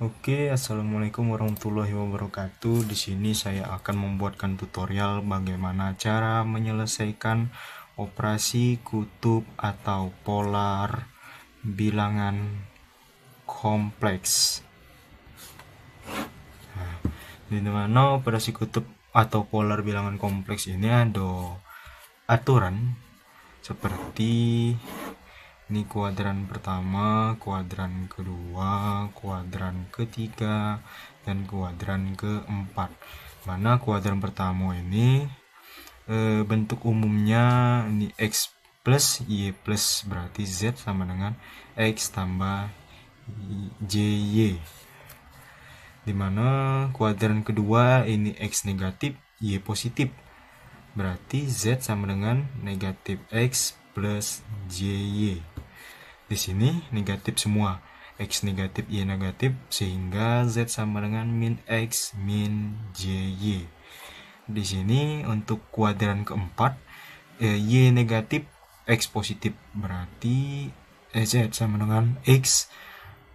Oke, assalamualaikum warahmatullahi wabarakatuh. Di sini saya akan membuatkan tutorial bagaimana cara menyelesaikan operasi kutub atau polar bilangan kompleks. Di mana operasi kutub atau polar bilangan kompleks ini ada aturan seperti ini kuadran pertama, kuadran kedua, kuadran ketiga, dan kuadran keempat. Mana kuadran pertama ini bentuk umumnya ini x plus y plus, berarti z sama dengan x tambah jy. Dimana kuadran kedua ini x negatif, y positif, berarti z sama dengan negatif x plus jy. Di sini negatif semua, x negatif, y negatif, sehingga z sama dengan min x min jy. Di sini untuk kuadran keempat, y negatif, x positif, berarti z sama dengan x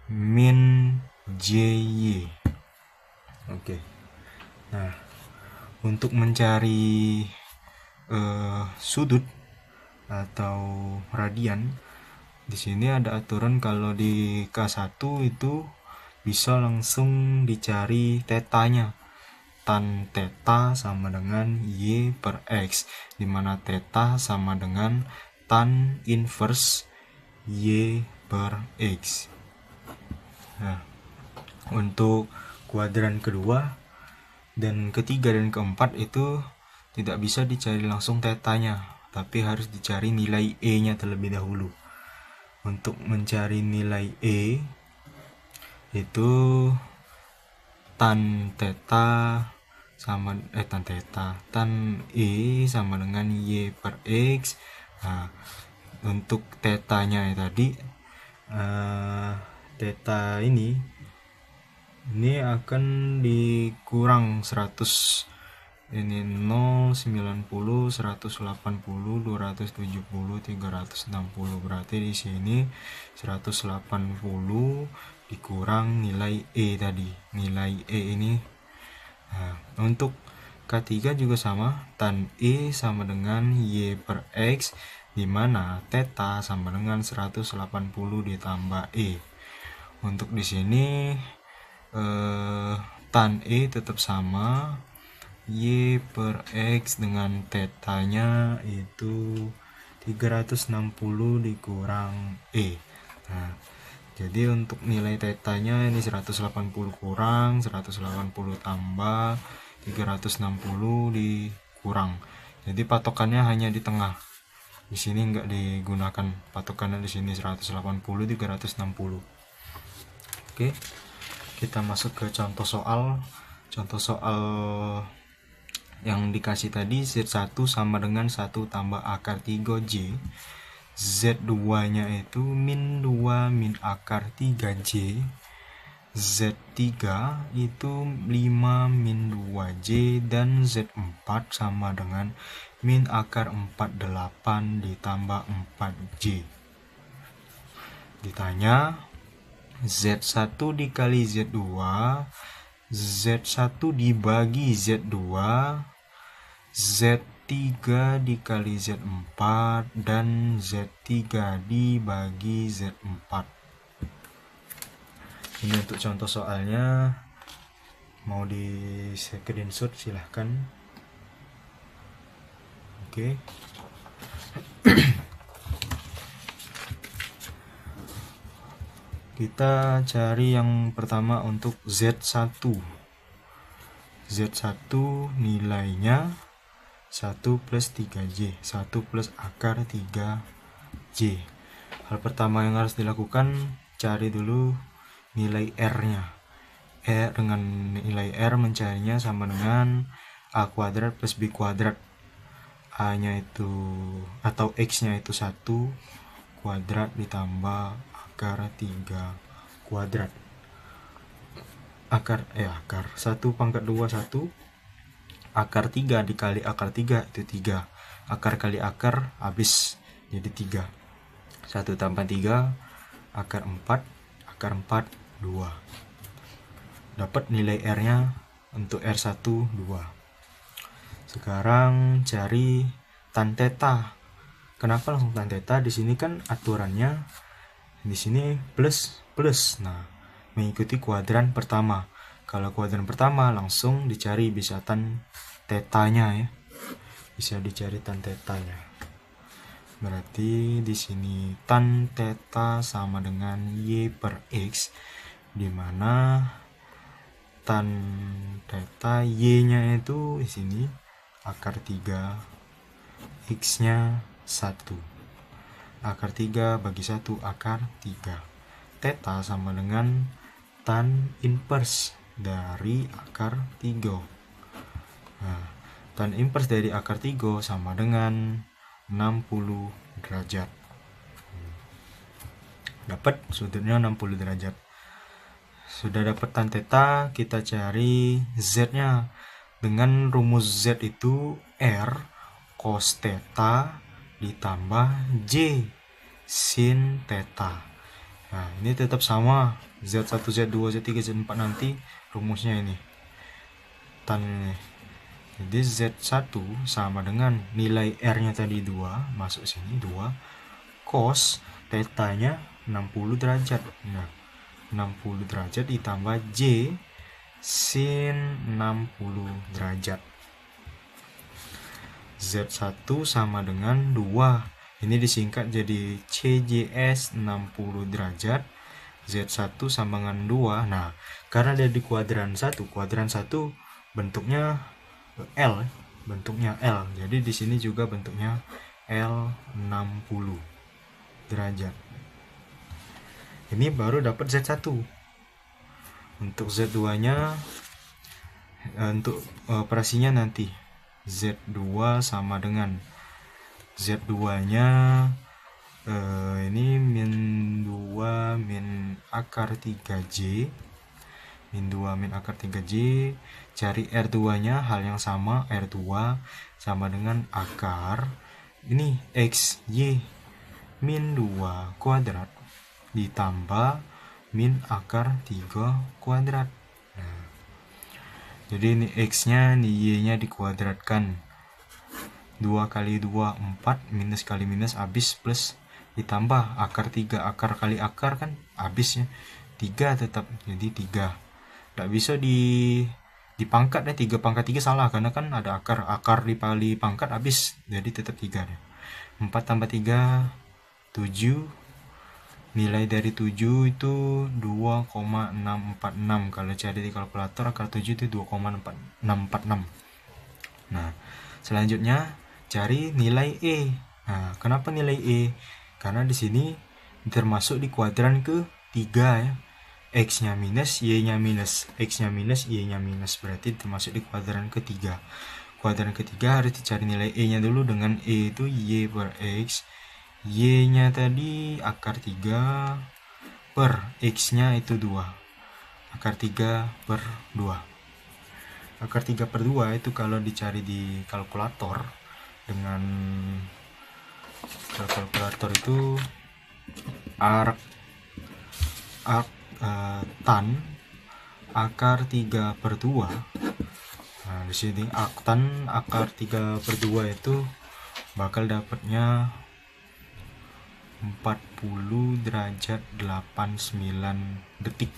min jy. Oke. Nah, untuk mencari sudut atau radian, di sini ada aturan kalau di K1 itu bisa langsung dicari tetanya. Tan theta sama dengan y per x, dimana theta sama dengan tan inverse y per x. Nah, untuk kuadran kedua dan ketiga dan keempat itu tidak bisa dicari langsung tetanya, tapi harus dicari nilai e-nya terlebih dahulu. Untuk mencari nilai e itu tan e sama dengan y per x. Nah, untuk tetanya tadi theta ini akan dikurang 100, ini 0, 90, 180, 270, 360, berarti di sini 180 dikurang nilai e tadi, nilai e ini. Nah, untuk K3 juga sama, tan e sama dengan y per x, dimana theta sama dengan 180 ditambah e. Untuk di sini tan e tetap sama, y per x dengan tetanya itu 360 dikurang e. Nah, jadi untuk nilai tetanya ini 180 kurang 180 tambah 360 dikurang. Jadi patokannya hanya di tengah. Di sini enggak digunakan patokannya, di sini 180 360. Oke. Kita masuk ke contoh soal. Contoh soal yang dikasih tadi, Z1 sama dengan 1 tambah akar 3J. Z2 nya itu min 2 min akar 3J. Z3 itu 5 min 2J, dan Z4 sama dengan min akar 48 ditambah 4J. Ditanya Z1 dikali Z2, Z1 dibagi Z2, Z3 dikali Z4, dan Z3 dibagi Z4. Ini untuk contoh soalnya, mau di screenshot silahkan. Oke. Kita cari yang pertama untuk Z1. Z1 nilainya 1 plus 3J, 1 plus akar 3J. Hal pertama yang harus dilakukan, cari dulu nilai R-nya. Dengan nilai R mencarinya sama dengan A kuadrat plus B kuadrat. A-nya itu atau X-nya itu 1 kuadrat ditambah akar 3 kuadrat. Akar 1 pangkat 2 1, akar 3 dikali akar 3 itu 3, akar kali akar habis jadi 3. 1 tambah 3 akar 4, akar 4 2. dapat nilai R-nya untuk R1 2. Sekarang cari tan theta. Kenapa langsung tan theta? Di sini kan aturannya di sini plus plus. Nah, mengikuti kuadran pertama. Kalau kuadran pertama langsung dicari bisa tan tetanya ya. Bisa dicari tan tetanya. Berarti di sini tan theta sama dengan y per x, di mana tan theta y-nya itu di sini akar 3, x-nya 1. Akar 3 bagi 1 akar 3. Theta sama dengan tan inverse dari akar 3. Nah, tan inverse dari akar 3 sama dengan 60 derajat. Dapat sudutnya 60 derajat. Sudah dapat tan theta, kita cari z-nya. Dengan rumus z itu R cos theta ditambah J sin theta. Nah, ini tetap sama. Z1, Z2, Z3, Z4 nanti rumusnya ini. Tan ini. Jadi Z1 sama dengan nilai R-nya tadi 2, masuk sini 2, cos theta-nya 60 derajat. Nah, 60 derajat ditambah J sin 60 derajat. Z1 sama dengan 2. Ini disingkat jadi CJS 60 derajat. Z1 sama dengan 2. Nah, karena dia di kuadran 1 bentuknya L, bentuknya L. Jadi di sini juga bentuknya L 60 derajat. Ini baru dapat Z1. Untuk Z2-nya untuk operasinya nanti Z2 sama dengan Z2-nya ini min 2 min akar 3J, min 2 min akar 3J. Cari R2-nya hal yang sama, R2 sama dengan akar ini XY min 2 kuadrat ditambah min akar 3 kuadrat. Nah, jadi ini x-nya, ini y-nya dikuadratkan. 2 kali 2 4, minus kali minus habis, plus ditambah akar 3, akar kali akar kan habis ya, 3 tetap, jadi 3. Tidak bisa dipangkat ya, 3 pangkat 3 salah, karena kan ada akar dikali pangkat habis, jadi tetap 3 ya. 4 tambah 3 7. Nilai dari 7 itu 2,646. Kalau cari di kalkulator akar 7 itu 2,646. Nah, selanjutnya cari nilai E. Nah, kenapa nilai E? Karena di sini termasuk di kuadran ke-3 ya. X-nya minus, Y-nya minus. X-nya minus, Y-nya minus. Berarti termasuk di kuadran ke-3. Kuadran ke-3 harus dicari nilai E-nya dulu. Dengan E itu Y per X. Y-nya tadi akar 3 per X-nya itu 2. Akar 3 per 2. Akar 3 per 2 itu kalau dicari di kalkulator dengan kalkulator itu tan akar 3 per 2. Nah, di sini tan akar 3 per 2 itu bakal dapatnya 40 derajat 89 detik.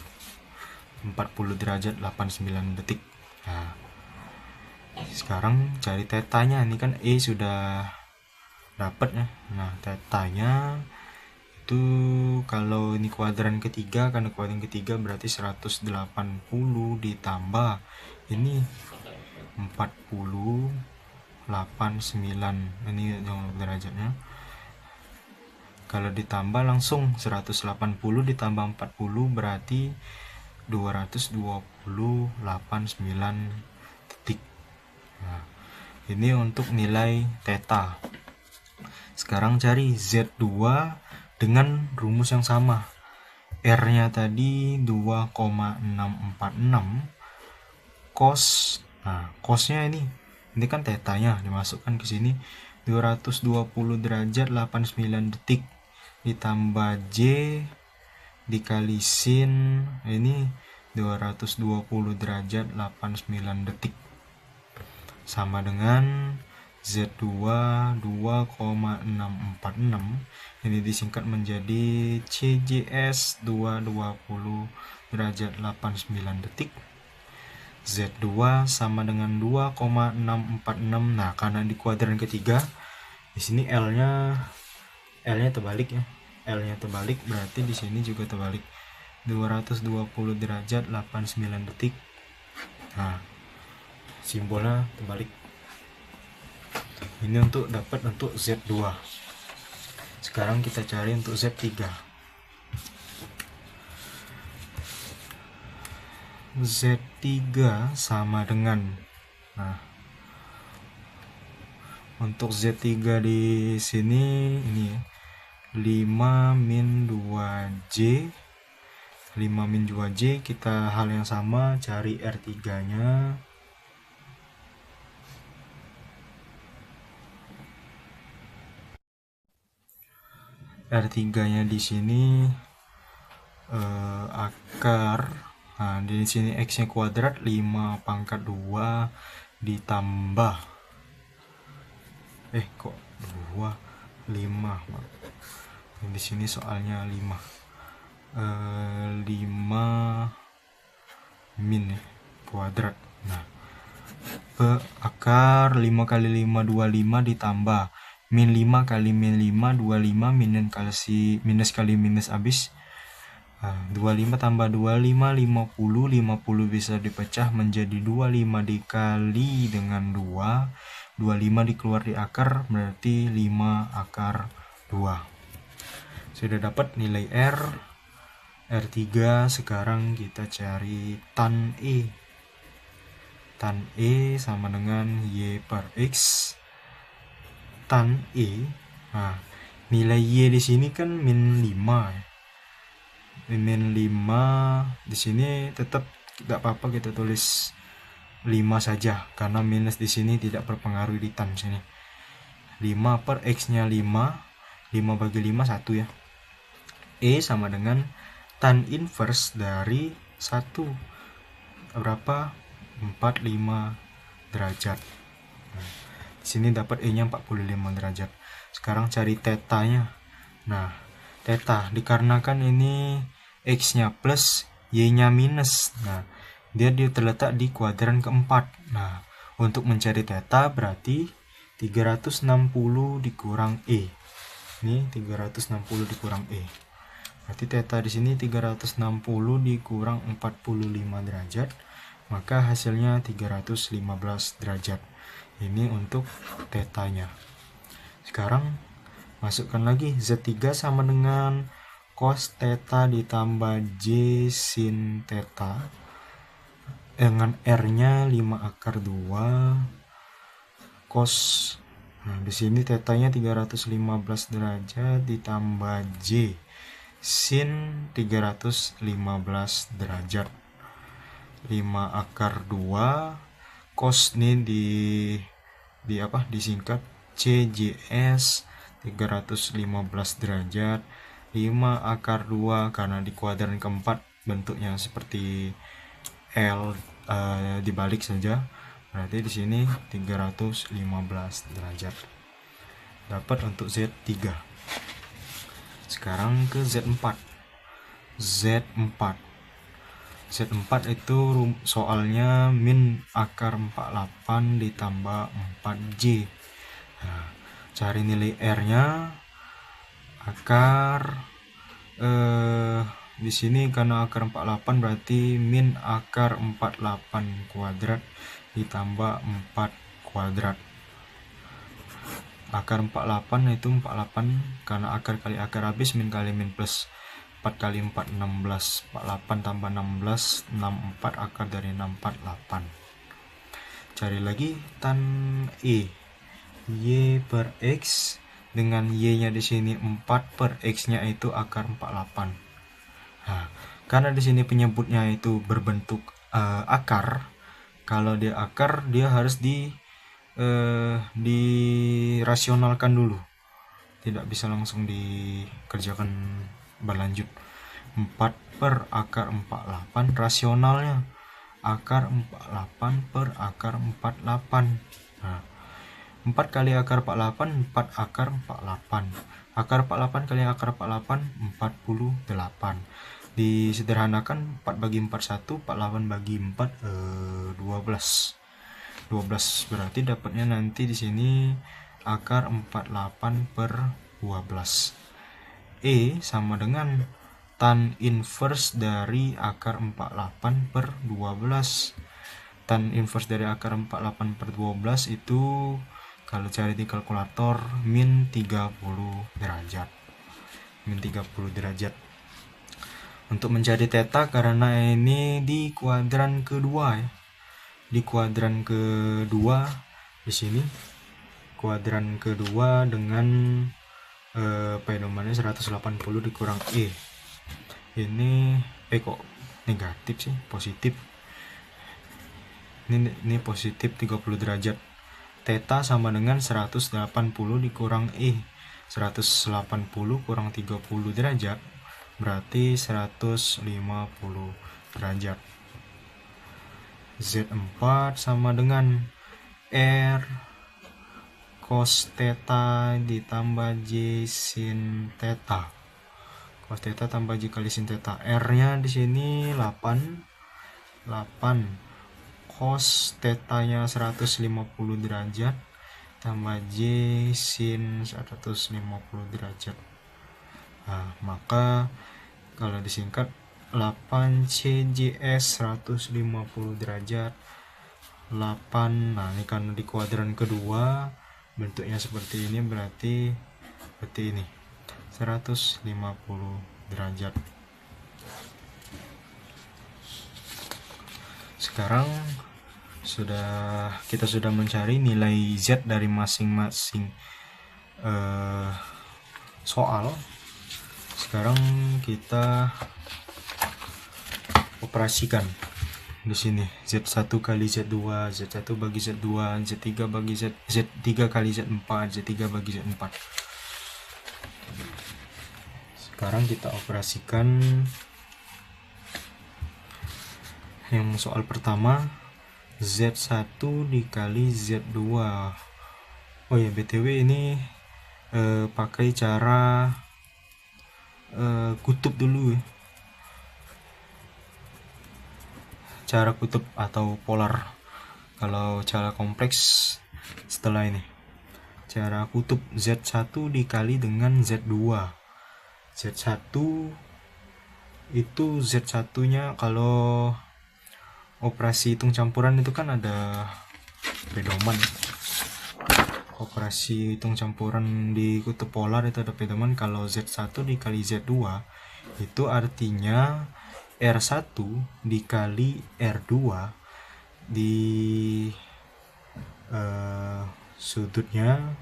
40 derajat 89 detik. Nah, sekarang cari tetanya. Ini kan E sudah dapat ya. Nah, tetanya itu kalau ini kuadran ketiga, karena kuadran ketiga berarti 180 ditambah ini 40 89. Ini yang derajatnya. Kalau ditambah langsung 180 ditambah 40 berarti 228,9 detik. Nah, ini untuk nilai theta. Sekarang cari Z2 dengan rumus yang sama. R-nya tadi 2,646 cos. Nah, cosnya ini kan tetanya dimasukkan ke sini 220 derajat 89 detik ditambah J dikali sin ini 220 derajat 89 detik, sama dengan Z2 2,646, ini disingkat menjadi CJS 220 derajat 89 detik. Z2 sama dengan 2,646. Nah, karena di kuadran ketiga di sini L-nya terbalik ya. L-nya terbalik, berarti di sini juga terbalik. 220 derajat 89 detik. Nah, simbolnya terbalik. Ini untuk dapat untuk Z2. Sekarang kita cari untuk Z3. Z3 sama dengan, nah, untuk Z3 di sini ini 5 min 2J. 5 min 2J, kita hal yang sama, cari R3-nya. R3-nya di sini akar. Nah, di sini X-nya kuadrat 5 pangkat 2 ditambah kok 2 5. Di sini soalnya 5 min kuadrat. Nah, akar 5 kali 5 25 ditambah min 5 kali min 5 25, minus kali minus habis. 25 tambah 25 50, 50 bisa dipecah menjadi 25 dikali dengan 2, 25 dikeluar di akar, berarti 5 akar 2. Sudah dapat nilai R3. Sekarang kita cari tan E. Tan E sama dengan Y per X. Tan E, nah, nilai Y di sini kan min 5 ya. Min 5 di sini tetap tidak apa-apa, kita tulis 5 saja karena minus di sini tidak berpengaruh di tan sini. 5 per X-nya 5, 5 bagi 5 1 ya. E sama dengan tan inverse dari 1, berapa? 45 derajat. Nah, di sini dapat E-nya 45 derajat. Sekarang cari tetanya. Nah, teta dikarenakan ini X-nya plus, Y-nya minus. Nah, dia terletak di kuadran keempat. Nah, untuk mencari teta berarti 360 dikurang E. Ini 360 dikurang E. Berarti teta di sini 360 dikurang 45 derajat, maka hasilnya 315 derajat. Ini untuk tetanya. Sekarang masukkan lagi Z3 sama dengan cos theta ditambah J sin theta dengan R-nya 5 akar 2 cos. Nah, di sini tetanya 315 derajat ditambah J sin 315 derajat. 5 akar 2 cos ini disingkat CJS 315 derajat. 5 akar 2 karena di kuadran keempat bentuknya seperti L, dibalik saja, berarti di sini 315 derajat. Dapat untuk Z3. Sekarang ke Z4. Z4 itu soalnya min akar 48 ditambah 4J. Nah, cari nilai R-nya. Akar di sini karena akar 48 berarti min akar 48 kuadrat ditambah 4 kuadrat. Akar 48 itu 48 karena akar kali akar habis, min kali min plus. 4 kali 4 16, 48 tambah 16 64, akar dari 64 8. Cari lagi tan E. Y per X dengan Y-nya di sini 4 per X-nya itu akar 48. Nah, karena di sini penyebutnya itu berbentuk akar, kalau dia akar dia harus dirasionalkan dulu, tidak bisa langsung dikerjakan berlanjut. 4 per akar 48 rasionalnya. Akar 48 per akar 48. Nah, 4 kali akar 48, 4 akar 48. Akar 48 kali akar 48, 48. Disederhanakan 4 bagi 4 1, 48 bagi 4 12. 12 berarti dapatnya nanti di sini akar 48 per 12. Sama dengan tan inverse dari akar 48 per 12. Tan inverse dari akar 48 per 12 itu kalau cari di kalkulator min 30 derajat. Min 30 derajat. Untuk mencari theta karena ini di kuadran kedua ya. Di kuadran kedua di sini kuadran kedua dengan pedomannya 180 dikurang ini kok negatif sih, positif. Ini positif 30 derajat. Theta sama dengan 180 dikurang 180 kurang 30 derajat berarti 150 derajat. Z4 sama dengan R cos theta ditambah J sin theta. Cos theta tambah J kali sin theta. R-nya di sini 8 cos theta-nya 150 derajat tambah J sin 150 derajat. Nah, maka kalau disingkat 8 CJS 150 derajat 8. Nah, ini karena di kuadran kedua bentuknya seperti ini berarti ini 150 derajat. Sekarang kita sudah mencari nilai Z dari masing-masing soal. Sekarang kita operasikan di sini Z1 kali Z2, Z1 bagi Z2, Z3 bagi Z3 kali Z4, Z3 bagi Z4. Sekarang kita operasikan yang soal pertama, Z1 dikali Z2. Oh ya, BTW ini pakai cara kutub dulu ya. Cara kutub atau polar. Kalau cara kompleks setelah ini. Cara kutub Z1 dikali dengan Z2. Z1 itu Z1-nya kalau operasi hitung campuran itu kan ada pedoman. Operasi hitung campuran di kutub polar itu ada pedoman. Kalau Z1 dikali Z2 itu artinya R1 dikali R2 di sudutnya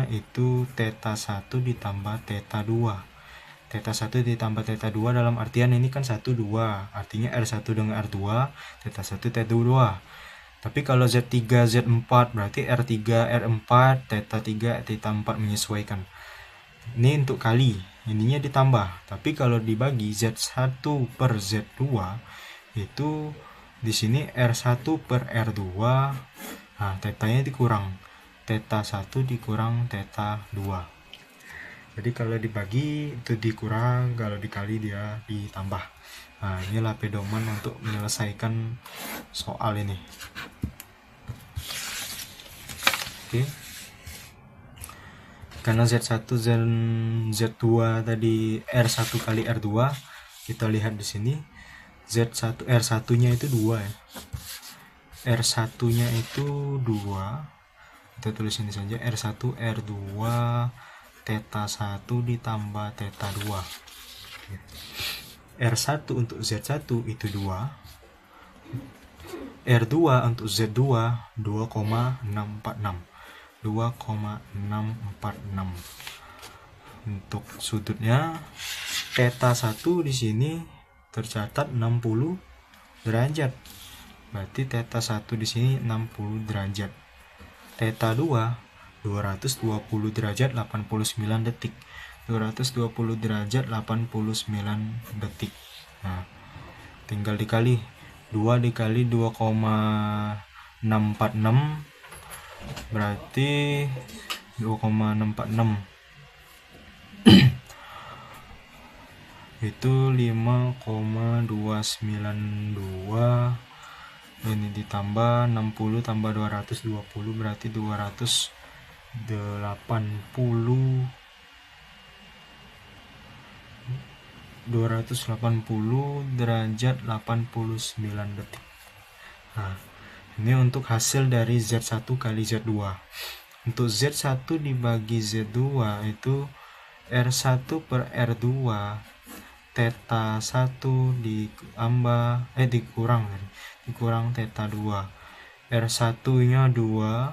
itu theta 1 ditambah theta 2. Theta 1 ditambah theta 2 dalam artian ini kan 1 2, artinya R1 dengan R2, theta 1 theta 2. Tapi kalau Z3 Z4 berarti R3 R4 theta 3 theta 4 menyesuaikan. Ini untuk kali, ininya ditambah. Tapi kalau dibagi Z1 per Z2 itu di sini R1 per R2. Nah, tetanya dikurang. Theta 1 dikurang theta 2. Jadi kalau dibagi itu dikurang, kalau dikali dia ditambah. Nah, inilah pedoman untuk menyelesaikan soal ini. Oke. Karena Z1 dan Z2 tadi R1 kali R2, kita lihat di sini Z1 R1-nya itu 2 ya. R1-nya itu 2. Kita tulis ini saja R1 R2 theta 1 ditambah theta 2. R1 untuk Z1 itu 2. R2 untuk Z2 2,646. 2,646. Untuk sudutnya theta 1 di sini tercatat 60 derajat. Berarti theta 1 di sini 60 derajat. Theta 2 220 derajat 89 detik. 220 derajat 89 detik. Nah, tinggal dikali 2 dikali 2,646 berarti 2,646 itu 5,292, ini ditambah 60 tambah 220 berarti 280 derajat 89 detik. Nah, ini untuk hasil dari Z1 kali Z2. Untuk Z1 dibagi Z2 itu R1 per R2 theta 1 dikurang theta 2. R1 nya 2,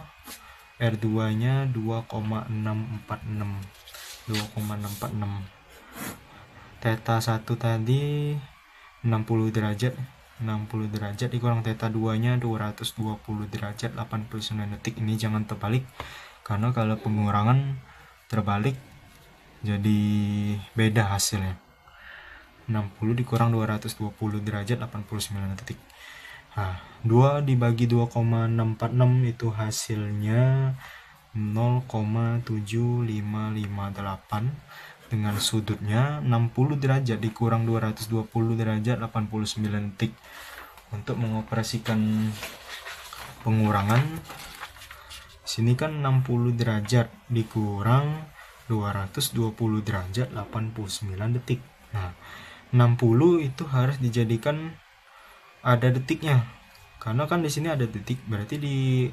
R2 nya 2,646 theta 1 tadi 60 derajat dikurang theta 2 nya 220 derajat 89 detik. Ini jangan terbalik, karena kalau pengurangan terbalik jadi beda hasilnya. 60 dikurang 220 derajat 89 detik. Nah, 2 dibagi 2,646 itu hasilnya 0,7558 dengan sudutnya 60 derajat dikurang 220 derajat 89 detik. Untuk mengoperasikan pengurangan, sini kan 60 derajat dikurang 220 derajat 89 detik. Nah, 60 itu harus dijadikan ada detiknya, karena kan di sini ada detik, berarti di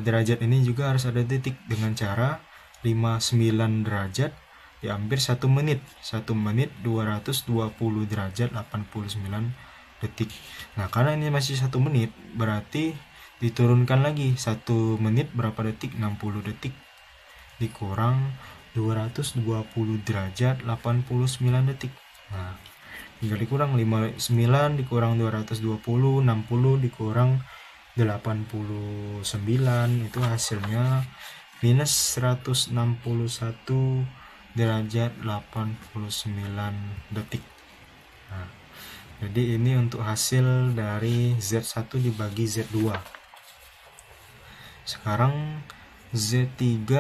derajat ini juga harus ada detik. Dengan cara 59 derajat diambil 1 menit 220 derajat 89 detik. Nah, karena ini masih 1 menit, berarti diturunkan lagi 1 menit berapa detik, 60 detik dikurang 220 derajat 89 detik. Nah, tinggal dikurang 59 dikurang 220, 60 dikurang 89, itu hasilnya minus 161 derajat 89 detik. Nah, jadi ini untuk hasil dari Z1 dibagi Z2. Sekarang Z3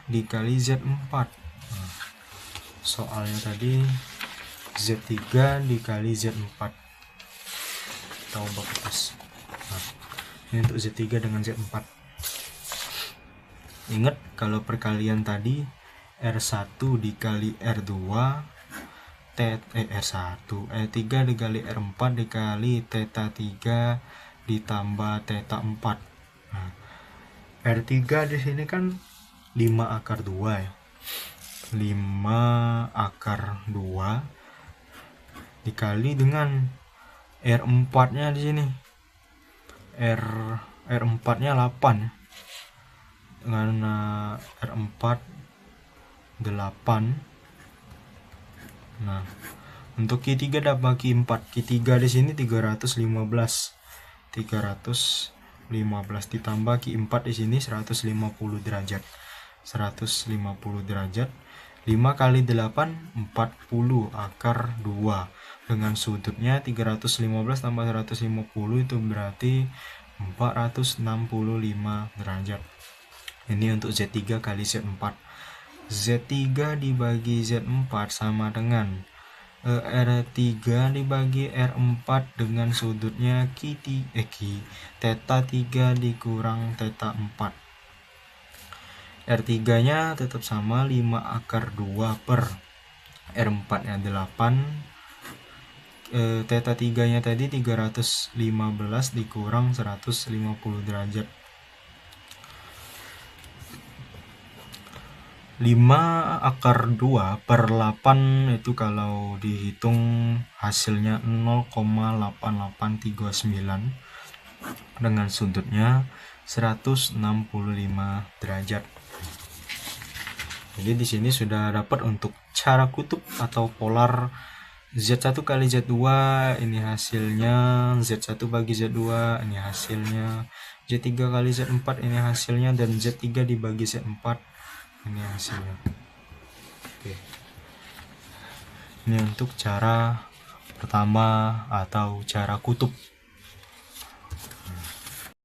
dikali Z4. Nah, soalnya tadi Z3 dikali Z4. Kita ubah kertas. Nah, ini untuk Z3 dengan Z4. Ingat kalau perkalian tadi R1 dikali R2 R3 dikali R4 dikali theta 3 ditambah theta 4. Nah, R3 di sini kan 5 akar 2 ya. 5 akar 2 dikali dengan R4 nya di sini. R4 nya 8 ya. Dengan R4 8. Nah, untuk Q3 dapat Q4. Q3 di sini 315 ditambah Q4 di sini 150 derajat. 150 derajat. 5 kali 8 40 akar 2 dengan sudutnya 315 tambah 150 itu berarti 465 derajat. Ini untuk Z3 kali Z4. Z3 dibagi Z4 sama dengan R3 dibagi R4 dengan sudutnya theta 3 dikurang theta 4. R3 nya tetap sama 5 akar 2 per R4 nya 8. Theta 3 nya tadi 315 dikurang 150 derajat. 5 akar 2 per 8 itu kalau dihitung hasilnya 0,8839 dengan sudutnya 165 derajat. Jadi di sini sudah dapat untuk cara kutub atau polar Z1 kali Z2, ini hasilnya. Z1 bagi Z2, ini hasilnya. Z3 kali Z4, ini hasilnya. Dan Z3 dibagi Z4, ini hasilnya. Oke, ini untuk cara pertama atau cara kutub.